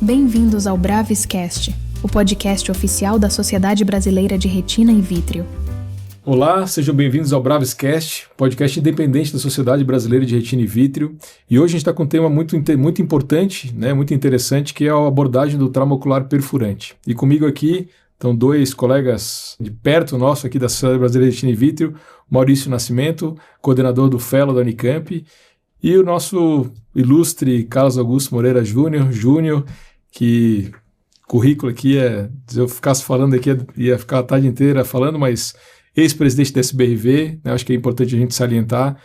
Bem-vindos ao Braviscast, o podcast oficial da Sociedade Brasileira de Retina e Vítreo. Olá, sejam bem-vindos ao Braviscast, podcast independente da Sociedade Brasileira de Retina e Vítreo. E hoje a gente está com um tema muito importante, muito interessante, que é a abordagem do trauma ocular perfurante. E comigo aqui estão dois colegas de perto nosso aqui da Sociedade Brasileira de Retina e Vítreo, Maurício Nascimento, coordenador do Fellow da Unicamp, e o nosso ilustre Carlos Augusto Moreira Júnior, que currículo aqui se eu ficasse falando aqui, ia ficar a tarde inteira falando, mas ex-presidente da SBRV, acho que é importante a gente salientar,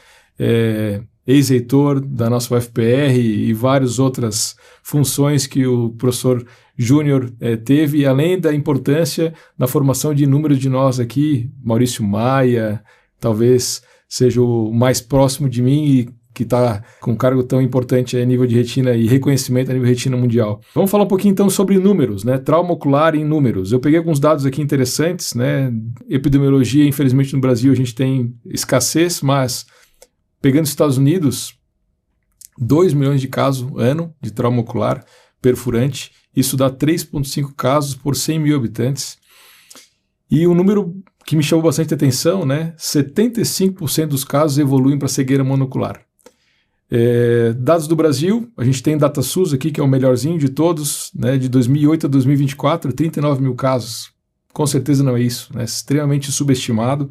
ex-reitor da nossa UFPR e várias outras funções que o professor Júnior teve, além da importância na formação de inúmeros de nós aqui, Maurício Maia, talvez seja o mais próximo de mim e que está com um cargo tão importante a nível de retina e reconhecimento a nível de retina mundial. Vamos falar um pouquinho então sobre números, trauma ocular em números. Eu peguei alguns dados aqui interessantes, epidemiologia, infelizmente no Brasil a gente tem escassez, mas pegando os Estados Unidos, 2 milhões de casos ano de trauma ocular perfurante, isso dá 3,5 casos por 100 mil habitantes. E um número que me chamou bastante atenção, 75% dos casos evoluem para cegueira monocular. Dados do Brasil, a gente tem DataSUS aqui, que é o melhorzinho de todos, de 2008 a 2024, 39 mil casos. Com certeza não é isso, extremamente subestimado.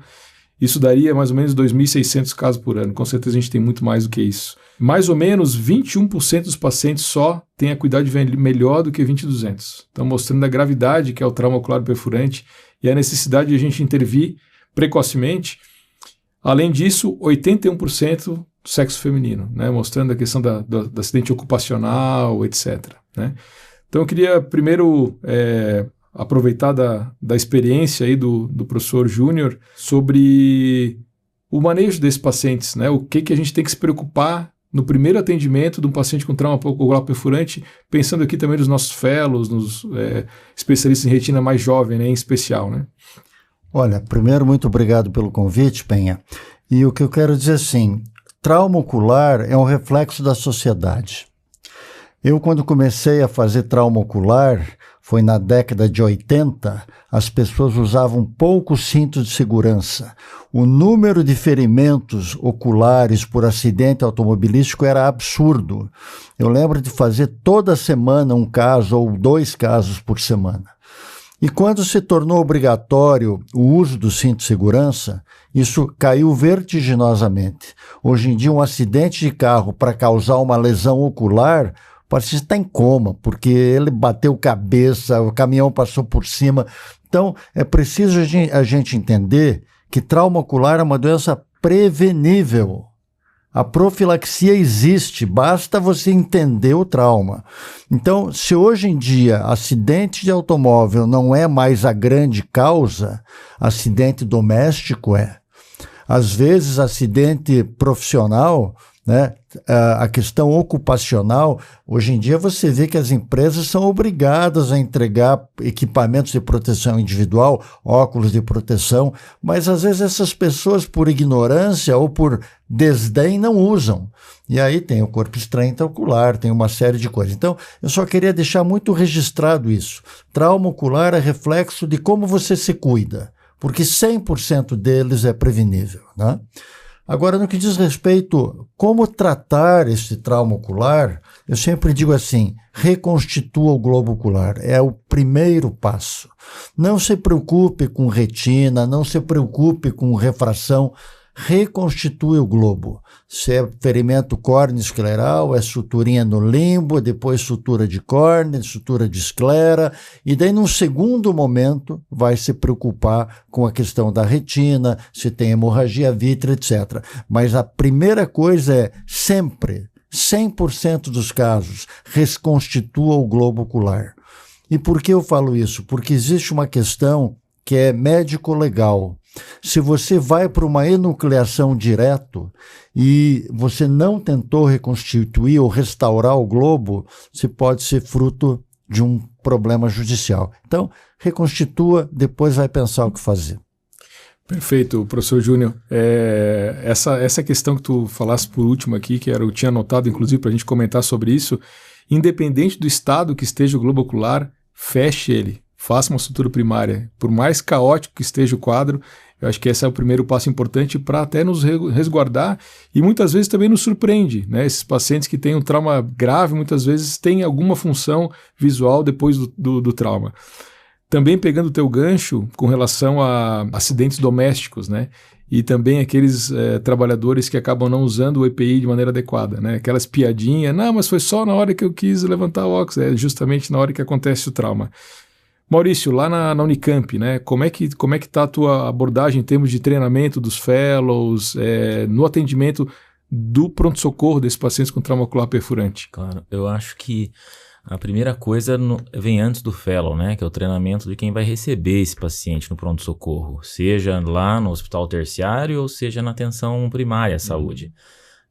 Isso daria mais ou menos 2.600 casos por ano. Com certeza a gente tem muito mais do que isso. Mais ou menos 21% dos pacientes só têm acuidade melhor do que 20/200. Então, mostrando a gravidade que é o trauma ocular perfurante e a necessidade de a gente intervir precocemente. Além disso, 81% do sexo feminino, mostrando a questão do acidente ocupacional, etc. Então, eu queria primeiro aproveitar da experiência aí do professor Júnior sobre o manejo desses pacientes, o que a gente tem que se preocupar no primeiro atendimento de um paciente com trauma ocular perfurante, pensando aqui também nos nossos fellows, nos especialistas em retina mais jovem, em especial. Olha, primeiro, muito obrigado pelo convite, Penha. E o que eu quero dizer assim, trauma ocular é um reflexo da sociedade. Eu, quando comecei a fazer trauma ocular, foi na década de 80, as pessoas usavam poucos cintos de segurança. O número de ferimentos oculares por acidente automobilístico era absurdo. Eu lembro de fazer toda semana um caso ou 2 casos por semana. E quando se tornou obrigatório o uso do cinto de segurança, isso caiu vertiginosamente. Hoje em dia, um acidente de carro para causar uma lesão ocular, o paciente está em coma, porque ele bateu cabeça, o caminhão passou por cima. Então, é preciso a gente entender que trauma ocular é uma doença prevenível. A profilaxia existe, basta você entender o trauma. Então, se hoje em dia acidente de automóvel não é mais a grande causa, acidente doméstico é. Às vezes, acidente profissional, a questão ocupacional, hoje em dia você vê que as empresas são obrigadas a entregar equipamentos de proteção individual, óculos de proteção, mas às vezes essas pessoas, por ignorância ou por desdém, não usam. E aí tem o corpo estranho intraocular, tem uma série de coisas. Então, eu só queria deixar muito registrado isso. Trauma ocular é reflexo de como você se cuida, porque 100% deles é prevenível, Agora, no que diz respeito a como tratar esse trauma ocular, eu sempre digo assim, reconstitua o globo ocular, é o primeiro passo. Não se preocupe com retina, não se preocupe com refração, reconstitui o globo. Se é ferimento córneo-escleral, é suturinha no limbo, depois sutura de córnea, sutura de esclera, e daí num segundo momento vai se preocupar com a questão da retina, se tem hemorragia vítrea, etc. Mas a primeira coisa é sempre, 100% dos casos, reconstitua o globo ocular. E por que eu falo isso? Porque existe uma questão que é médico-legal. Se você vai para uma enucleação direto e você não tentou reconstituir ou restaurar o globo, você pode ser fruto de um problema judicial. Então, reconstitua, depois vai pensar o que fazer. Perfeito, professor Júnior. Essa questão que tu falaste por último aqui, eu tinha anotado inclusive para a gente comentar sobre isso, independente do estado que esteja o globo ocular, feche ele, faça uma sutura primária. Por mais caótico que esteja o quadro, eu acho que esse é o primeiro passo importante para até nos resguardar e muitas vezes também nos surpreende, né? Esses pacientes que têm um trauma grave, muitas vezes têm alguma função visual depois do trauma. Também pegando o teu gancho com relação a acidentes domésticos, né? E também aqueles trabalhadores que acabam não usando o EPI de maneira adequada, né? Aquelas piadinhas, não, mas foi só na hora que eu quis levantar o óculos, justamente na hora que acontece o trauma. Maurício, lá na Unicamp, né? Como é que está a tua abordagem em termos de treinamento dos fellows, no atendimento do pronto-socorro desses pacientes com trauma ocular perfurante? Claro, eu acho que a primeira coisa vem antes do fellow, né? Que é o treinamento de quem vai receber esse paciente no pronto-socorro, seja lá no hospital terciário ou seja na atenção primária à saúde.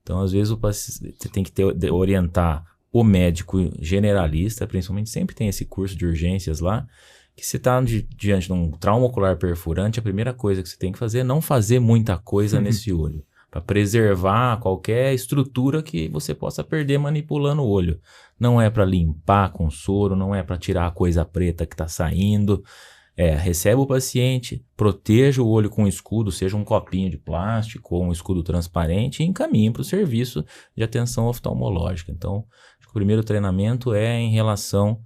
Então, às vezes, você tem que orientar o médico generalista, principalmente sempre tem esse curso de urgências lá, que você está diante de um trauma ocular perfurante, a primeira coisa que você tem que fazer é não fazer muita coisa nesse olho, para preservar qualquer estrutura que você possa perder manipulando o olho. Não é para limpar com soro, não é para tirar a coisa preta que está saindo. Recebe o paciente, proteja o olho com um escudo, seja um copinho de plástico ou um escudo transparente e encaminhe para o serviço de atenção oftalmológica. Então, acho que o primeiro treinamento é em relação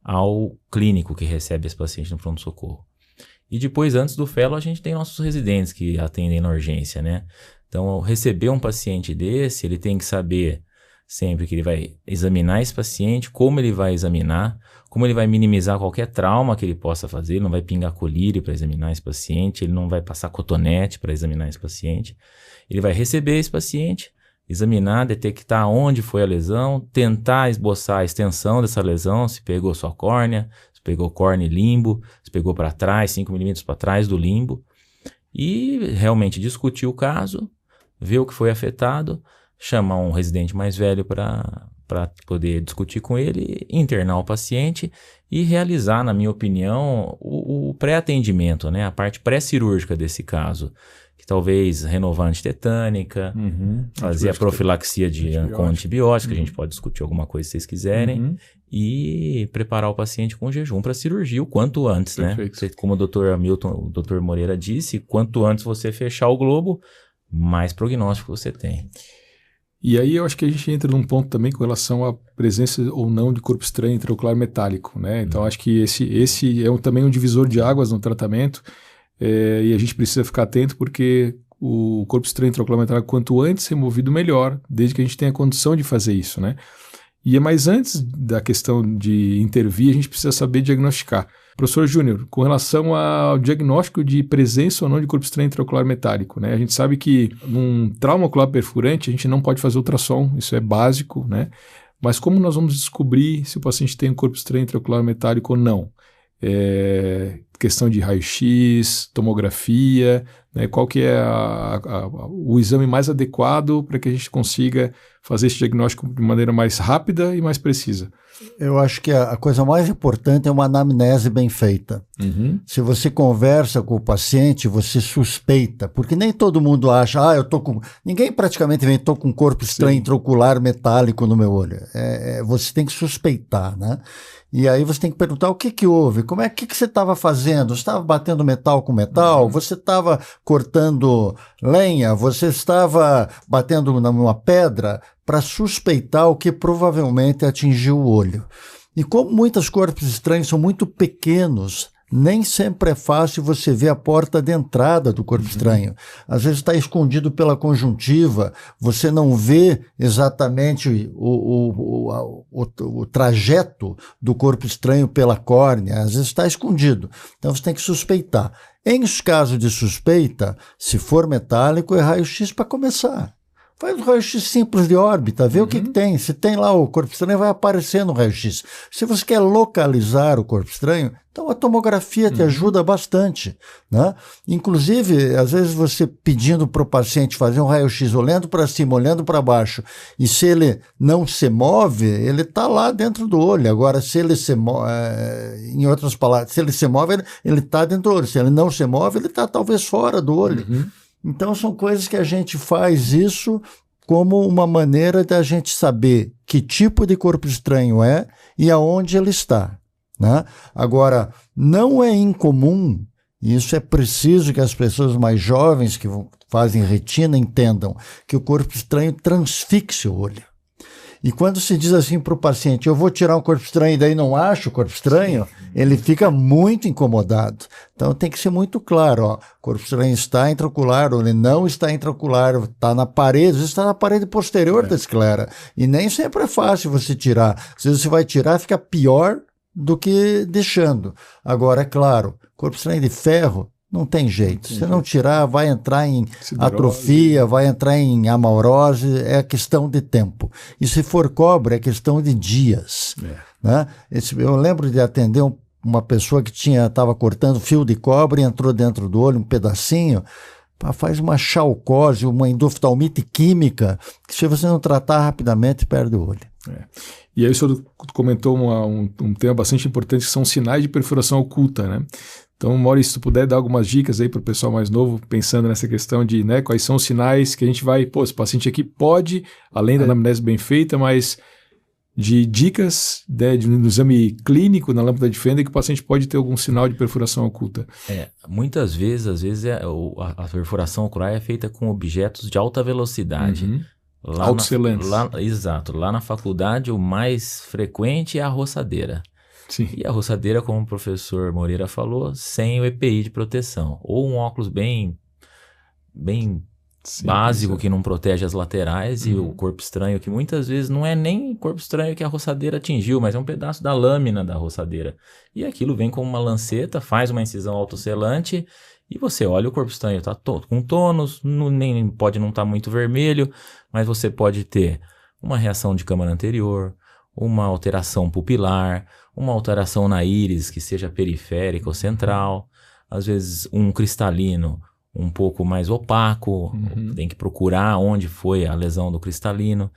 ao clínico que recebe esse paciente no pronto-socorro. E depois, antes do fellow, a gente tem nossos residentes que atendem na urgência, né? Então, ao receber um paciente desse, ele tem que saber sempre que ele vai examinar esse paciente, como ele vai examinar, como ele vai minimizar qualquer trauma que ele possa fazer, ele não vai pingar colírio para examinar esse paciente, ele não vai passar cotonete para examinar esse paciente. Ele vai receber esse paciente, examinar, detectar onde foi a lesão, tentar esboçar a extensão dessa lesão, se pegou só córnea, se pegou córnea e limbo, se pegou para trás, 5 milímetros para trás do limbo, e realmente discutir o caso, ver o que foi afetado, chamar um residente mais velho para poder discutir com ele, internar o paciente e realizar, na minha opinião, o pré-atendimento, né? A parte pré-cirúrgica desse caso, que talvez renovar a antitetânica, fazer a profilaxia com antibiótico, a gente pode discutir alguma coisa se vocês quiserem, e preparar o paciente com jejum para cirurgia o quanto antes, Perfeito. Né? Como o Dr. Moreira disse, quanto antes você fechar o globo, mais prognóstico você tem. E aí eu acho que a gente entra num ponto também com relação à presença ou não de corpo estranho intraocular metálico, né? Então acho que esse é também um divisor de águas no tratamento e a gente precisa ficar atento porque o corpo estranho intraocular metálico, quanto antes removido, melhor, desde que a gente tenha condição de fazer isso, né? Mas antes da questão de intervir, a gente precisa saber diagnosticar. Professor Júnior, com relação ao diagnóstico de presença ou não de corpo estranho intraocular metálico, né? A gente sabe que num trauma ocular perfurante a gente não pode fazer ultrassom, isso é básico, né? Mas como nós vamos descobrir se o paciente tem um corpo estranho intraocular metálico ou não? Questão de raio-x, tomografia, né? Qual que é o exame mais adequado para que a gente consiga fazer esse diagnóstico de maneira mais rápida e mais precisa? Eu acho que a coisa mais importante é uma anamnese bem feita. Se você conversa com o paciente, você suspeita, porque nem todo mundo acha, ninguém praticamente vem, estou com um corpo estranho intraocular metálico no meu olho. Você tem que suspeitar, né? E aí você tem que perguntar o que houve, que você estava fazendo? Você estava batendo metal com metal? Você estava cortando lenha? Você estava batendo numa pedra? Para suspeitar o que provavelmente atingiu o olho. E como muitos corpos estranhos são muito pequenos, nem sempre é fácil você ver a porta de entrada do corpo estranho. Às vezes está escondido pela conjuntiva, você não vê exatamente o trajeto do corpo estranho pela córnea, às vezes está escondido. Então você tem que suspeitar. Em caso de suspeita, se for metálico, é raio-x para começar. Faz um raio-x simples de órbita, vê o que tem. Se tem lá o corpo estranho, vai aparecer no raio-x. Se você quer localizar o corpo estranho, então a tomografia te ajuda bastante, né? Inclusive, às vezes você pedindo para o paciente fazer um raio-x olhando para cima, olhando para baixo, e se ele não se move, ele está lá dentro do olho. Agora, se ele se move, em outras palavras, se ele se move, ele está dentro do olho. Se ele não se move, ele está talvez fora do olho. Então, são coisas que a gente faz isso como uma maneira da gente saber que tipo de corpo estranho é e aonde ele está, né? Agora, não é incomum, e isso é preciso que as pessoas mais jovens que fazem retina entendam, que o corpo estranho transfixe o olho. E quando se diz assim para o paciente, eu vou tirar um corpo estranho e daí não acho o corpo estranho, ele fica muito incomodado. Então tem que ser muito claro, ó, o corpo estranho está intraocular ou ele não está intraocular, está na parede, às vezes está na parede posterior da esclera. E nem sempre é fácil você tirar. Às vezes você vai tirar, fica pior do que deixando. Agora, é claro, corpo estranho de ferro, não tem jeito. Se não tirar, vai entrar em atrofia, vai entrar em amaurose, é questão de tempo. E se for cobre, é questão de dias. Né? Eu lembro de atender uma pessoa que estava cortando fio de cobre, entrou dentro do olho um pedacinho, faz uma chalcose, uma endoftalmite química, que se você não tratar rapidamente, perde o olho. E aí o senhor comentou um tema bastante importante, que são sinais de perfuração oculta, né? Então, Maurício, se tu puder dar algumas dicas aí para o pessoal mais novo, pensando nessa questão de, né, quais são os sinais que a gente vai, esse paciente aqui pode, além da anamnese bem feita, mas de dicas, né, no exame clínico, na lâmpada de Fender, que o paciente pode ter algum sinal de perfuração oculta. Muitas vezes, a perfuração ocular é feita com objetos de alta velocidade. Autosselantes. Exato. Lá na faculdade, o mais frequente é a roçadeira. Sim. E a roçadeira, como o professor Moreira falou, sem o EPI de proteção. Ou um óculos bem básico, que não protege as laterais, e o corpo estranho, que muitas vezes não é nem corpo estranho que a roçadeira atingiu, mas é um pedaço da lâmina da roçadeira. E aquilo vem com uma lanceta, faz uma incisão autosselante, e você olha, o corpo estranho está com tônus, nem pode não estar muito vermelho, mas você pode ter uma reação de câmara anterior, uma alteração pupilar, uma alteração na íris, que seja periférica ou central, às vezes um cristalino um pouco mais opaco, tem que procurar onde foi a lesão do cristalino.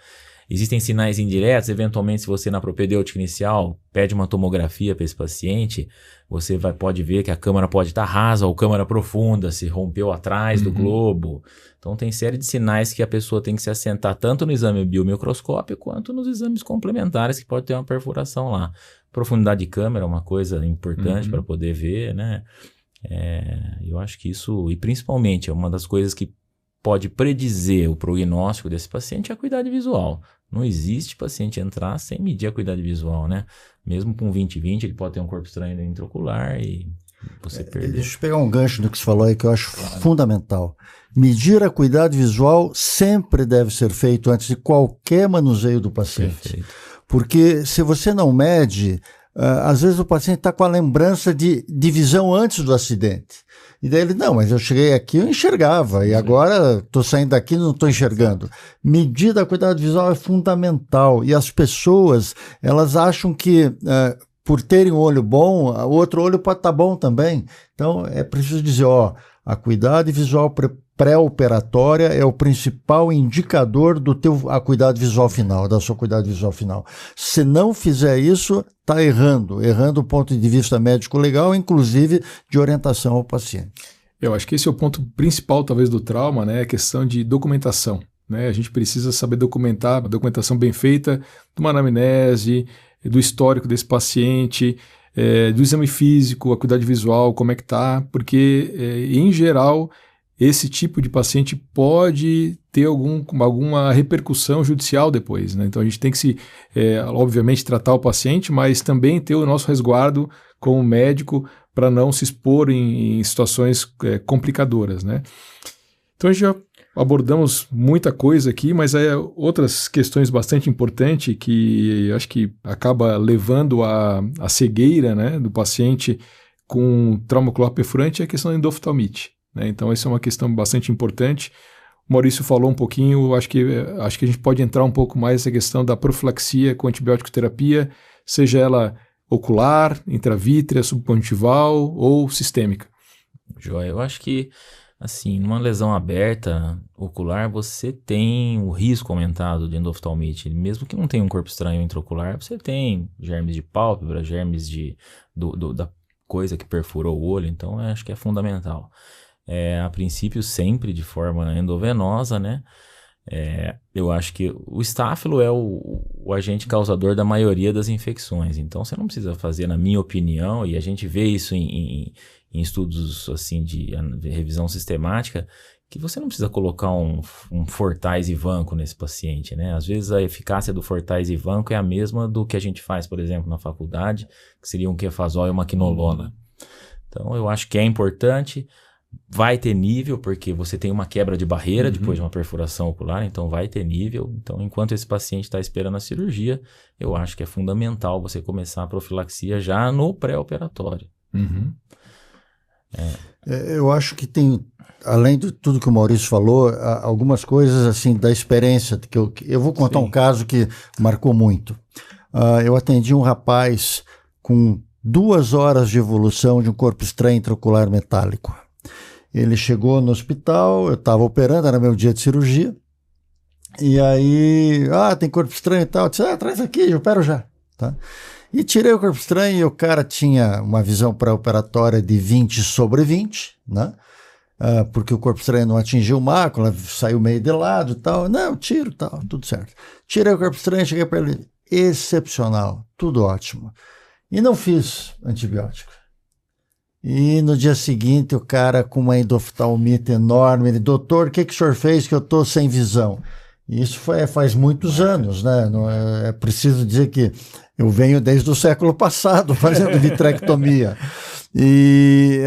Existem sinais indiretos, eventualmente se você na propedêutica inicial pede uma tomografia para esse paciente, você pode ver que a câmara pode estar rasa ou câmara profunda, se rompeu atrás do globo. Então tem série de sinais que a pessoa tem que se assentar tanto no exame biomicroscópio quanto nos exames complementares que pode ter uma perfuração lá. Profundidade de câmera é uma coisa importante para poder ver, né? Eu acho que isso, e principalmente, é uma das coisas que pode predizer o prognóstico desse paciente é a acuidade visual. Não existe paciente entrar sem medir a acuidade visual, né? Mesmo com 20/20, ele pode ter um corpo estranho intraocular e você perder. Deixa eu pegar um gancho do que você falou aí, que eu acho fundamental. Medir a acuidade visual sempre deve ser feito antes de qualquer manuseio do paciente. Perfeito. Porque se você não mede, às vezes o paciente está com a lembrança de visão antes do acidente. E daí ele, não, mas eu cheguei aqui, eu enxergava, e agora estou saindo daqui e não estou enxergando. Medir a acuidade visual é fundamental, e as pessoas, elas acham que por terem um olho bom, o outro olho pode estar bom também. Então é preciso dizer, a acuidade visual pré-operatória é o principal indicador do teu acuidade visual final, da sua acuidade visual final. Se não fizer isso, está errando do ponto de vista médico-legal, inclusive de orientação ao paciente. Eu acho que esse é o ponto principal, talvez, do trauma, né? A questão de documentação, né? A gente precisa saber documentar, uma documentação bem feita, de uma anamnese, do histórico desse paciente, do exame físico, acuidade visual, como é que está, porque, em geral, esse tipo de paciente pode ter alguma repercussão judicial depois, né? Então a gente tem que obviamente, tratar o paciente, mas também ter o nosso resguardo como médico para não se expor em situações complicadoras, né? Então a gente já abordamos muita coisa aqui, mas outras questões bastante importantes que acho que acaba levando à cegueira, né, do paciente com trauma ocular perfurante é a questão da endoftalmite. Então, essa é uma questão bastante importante. O Maurício falou um pouquinho, acho que a gente pode entrar um pouco mais nessa questão da profilaxia com antibiótico terapia, seja ela ocular, intravítrea, subconjuntival ou sistêmica. Joia, eu acho que, assim, numa lesão aberta ocular, você tem o risco aumentado de endoftalmite. Mesmo que não tenha um corpo estranho intraocular, você tem germes de pálpebra, germes da coisa que perfurou o olho, então eu acho que é fundamental. A princípio, sempre de forma endovenosa, né? Eu acho que o estáfilo é o agente causador da maioria das infecções, então você não precisa fazer, na minha opinião, e a gente vê isso em estudos assim de revisão sistemática, que você não precisa colocar um Fortais e Vanco nesse paciente, né? Às vezes a eficácia do Fortais e Vanco é a mesma do que a gente faz, por exemplo, na faculdade, que seria um quefazol e uma quinolona. Então eu acho que é importante. Vai ter nível, porque você tem uma quebra de barreira depois de uma perfuração ocular, então vai ter nível. Então, enquanto esse paciente está esperando a cirurgia, eu acho que é fundamental você começar a profilaxia já no pré-operatório. Eu acho que tem, além de tudo que o Maurício falou, algumas coisas assim da experiência, que eu vou contar um caso que marcou muito. Eu atendi um rapaz com 2 horas de evolução de um corpo estranho intraocular metálico. Ele chegou no hospital, eu estava operando, era meu dia de cirurgia, e aí, tem corpo estranho e tal, eu disse, traz aqui, eu opero já, tá? E tirei o corpo estranho e o cara tinha uma visão pré-operatória de 20/20, né? Porque o corpo estranho não atingiu mácula, saiu meio de lado e tal, não, tiro e tal, tudo certo. Tirei o corpo estranho, cheguei para ele, excepcional, tudo ótimo. E não fiz antibiótico. E no dia seguinte o cara com uma endoftalmite enorme, ele, doutor, o que o senhor fez que eu estou sem visão? E isso faz muitos anos, né? Não é preciso dizer que eu venho desde o século passado fazendo vitrectomia. E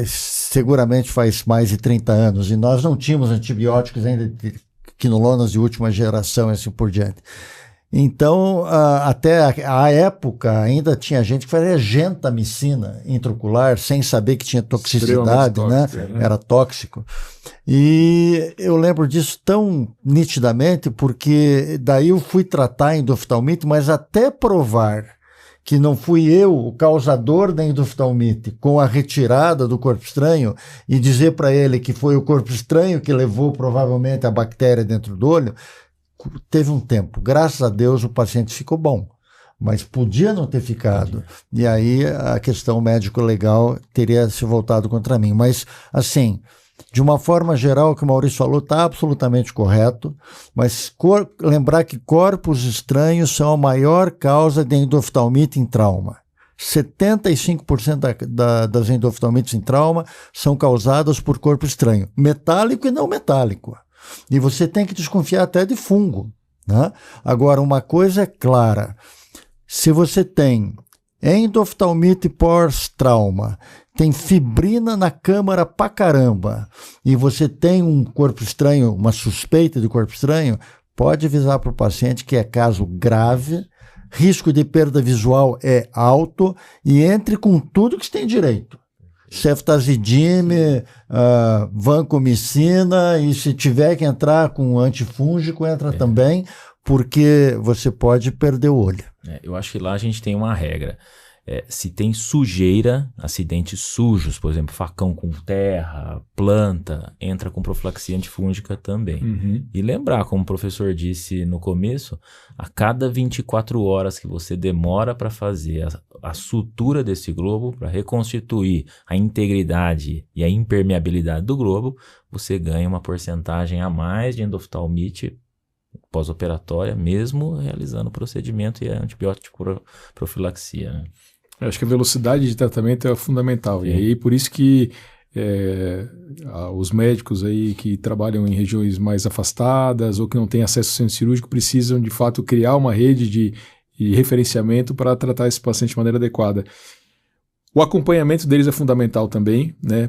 seguramente faz mais de 30 anos. E nós não tínhamos antibióticos ainda, de quinolonas de última geração e assim por diante. Então, até a época, ainda tinha gente que fazia gentamicina intraocular sem saber que tinha toxicidade, tóxico, né? Era tóxico. E eu lembro disso tão nitidamente, porque daí eu fui tratar a endoftalmite, mas até provar que não fui eu o causador da endoftalmite com a retirada do corpo estranho e dizer para ele que foi o corpo estranho que levou provavelmente a bactéria dentro do olho, teve um tempo. Graças a Deus o paciente ficou bom, mas podia não ter ficado. E aí a questão médico-legal teria se voltado contra mim. Mas, assim, de uma forma geral, o que o Maurício falou está absolutamente correto, mas lembrar que corpos estranhos são a maior causa de endoftalmite em trauma. 75% das endoftalmites em trauma são causadas por corpo estranho, metálico e não metálico. E você tem que desconfiar até de fungo, né? Agora, uma coisa é clara, se você tem endoftalmite pós-trauma, tem fibrina na câmara pra caramba, e você tem um corpo estranho, uma suspeita de corpo estranho, pode avisar para o paciente que é caso grave, risco de perda visual é alto, e entre com tudo que você tem direito. Ceftazidime, vancomicina, e se tiver que entrar com antifúngico, entra também, porque você pode perder o olho. Eu acho que lá a gente tem uma regra. Se tem sujeira, acidentes sujos, por exemplo, facão com terra, planta, entra com profilaxia antifúngica também. E lembrar, como o professor disse no começo, a cada 24 horas que você demora para fazer a sutura desse globo, para reconstituir a integridade e a impermeabilidade do globo, você ganha uma porcentagem a mais de endoftalmite pós-operatória, mesmo realizando o procedimento e a antibiótico profilaxia, né? Eu acho que a velocidade de tratamento é fundamental. Sim. E aí, por isso que os médicos aí que trabalham em regiões mais afastadas ou que não têm acesso ao centro cirúrgico precisam, de fato, criar uma rede de referenciamento para tratar esse paciente de maneira adequada. O acompanhamento deles é fundamental também, né?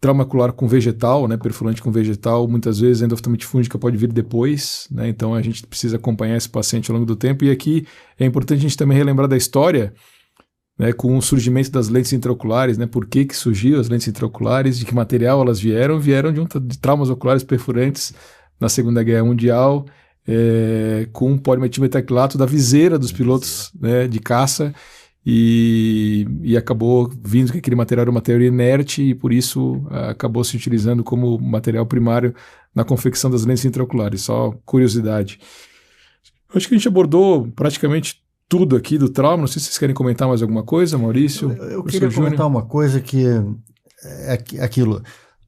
Trauma ocular com vegetal, né? Perfurante com vegetal, muitas vezes a endoftalmite fúngica pode vir depois, né? Então a gente precisa acompanhar esse paciente ao longo do tempo. E aqui é importante a gente também relembrar da história, né, com o surgimento das lentes intraoculares, né, por que surgiu as lentes intraoculares, de que material elas vieram de traumas oculares perfurantes na Segunda Guerra Mundial, com polimetilmetacrilato da viseira dos pilotos, né, de caça, e acabou vindo que aquele material era um material inerte e por isso acabou se utilizando como material primário na confecção das lentes intraoculares. Só curiosidade. Acho que a gente abordou praticamente tudo aqui do trauma. Não sei se vocês querem comentar mais alguma coisa, Maurício. Eu queria comentar uma coisa que é aquilo.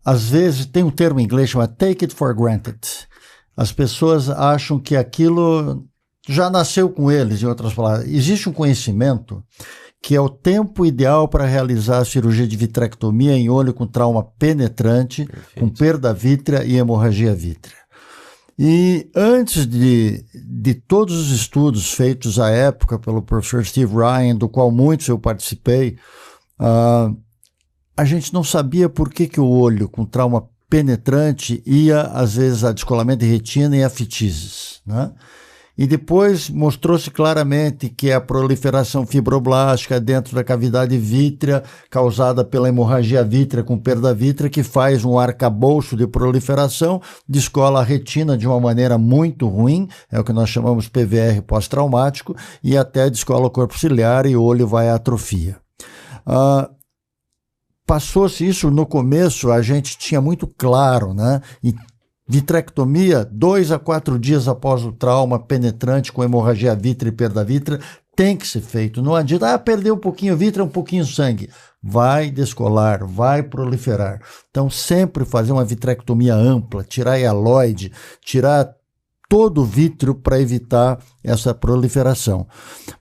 Às vezes tem um termo em inglês chamado take it for granted. As pessoas acham que aquilo já nasceu com eles, em outras palavras. Existe um conhecimento que é o tempo ideal para realizar a cirurgia de vitrectomia em olho com trauma penetrante, com perda vítrea e hemorragia vítrea. E antes de todos os estudos feitos à época pelo professor Steve Ryan, do qual muitos eu participei, a gente não sabia por que o olho com trauma penetrante ia, às vezes, a descolamento de retina e a fitises, né? E depois mostrou-se claramente que a proliferação fibroblástica dentro da cavidade vítrea, causada pela hemorragia vítrea com perda vítrea, que faz um arcabouço de proliferação, descola a retina de uma maneira muito ruim, é o que nós chamamos PVR pós-traumático, e até descola o corpo ciliar e o olho vai à atrofia. Passou-se isso no começo, a gente tinha muito claro, né? E vitrectomia, 2 a 4 dias após o trauma penetrante com hemorragia vítrea e perda vítrea, tem que ser feito. Não adianta, perder um pouquinho vítrea, um pouquinho sangue. Vai descolar, vai proliferar. Então, sempre fazer uma vitrectomia ampla, tirar hialoide, tirar todo o vítreo para evitar essa proliferação.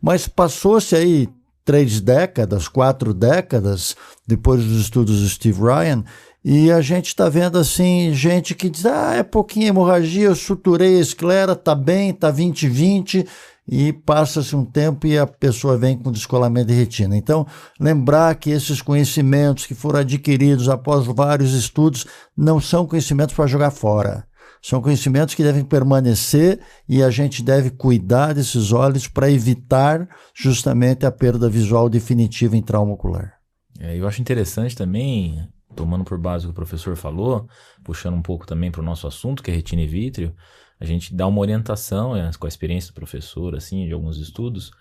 Mas passou-se aí 3 décadas, 4 décadas, depois dos estudos do Steve Ryan, e a gente está vendo assim, gente que diz, é pouquinha hemorragia, eu suturei a esclera, tá bem, tá 20/20, e passa-se um tempo e a pessoa vem com descolamento de retina. Então, lembrar que esses conhecimentos que foram adquiridos após vários estudos não são conhecimentos para jogar fora. São conhecimentos que devem permanecer e a gente deve cuidar desses olhos para evitar justamente a perda visual definitiva em trauma ocular. Eu acho interessante também, tomando por base o que o professor falou, puxando um pouco também para o nosso assunto, que é retina e vítreo, a gente dá uma orientação, com a experiência do professor, assim, de alguns estudos,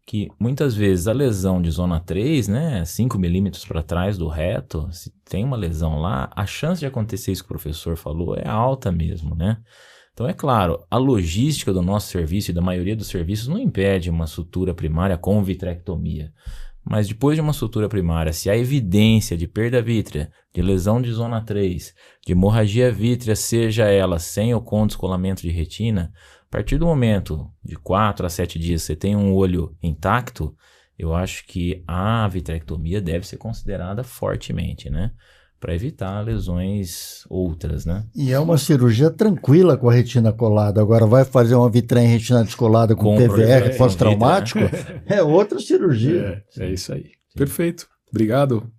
que muitas vezes a lesão de zona 3, né, 5 milímetros para trás do reto, se tem uma lesão lá, a chance de acontecer isso que o professor falou é alta mesmo, né? Então, é claro, a logística do nosso serviço e da maioria dos serviços não impede uma sutura primária com vitrectomia. Mas depois de uma sutura primária, se há evidência de perda vítrea, de lesão de zona 3, de hemorragia vítrea, seja ela sem ou com descolamento de retina, a partir do momento de 4 a 7 dias você tem um olho intacto, eu acho que a vitrectomia deve ser considerada fortemente, né? Para evitar lesões outras, né? E é uma cirurgia tranquila com a retina colada. Agora vai fazer uma vitrem retina descolada com PVR pós-traumático, é outra cirurgia. É isso aí. Sim. Perfeito. Obrigado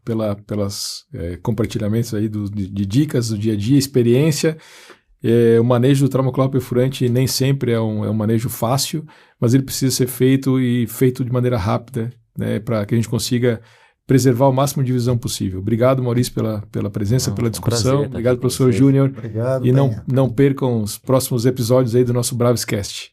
pelas compartilhamentos aí de dicas do dia a dia, experiência. O manejo do trauma ocular perfurante nem sempre é um manejo fácil, mas ele precisa ser feito e feito de maneira rápida, né, para que a gente consiga preservar o máximo de visão possível. Obrigado, Maurício, pela presença, pela discussão. Prazer, obrigado, professor Júnior. Obrigado. E não percam os próximos episódios aí do nosso Bravescast.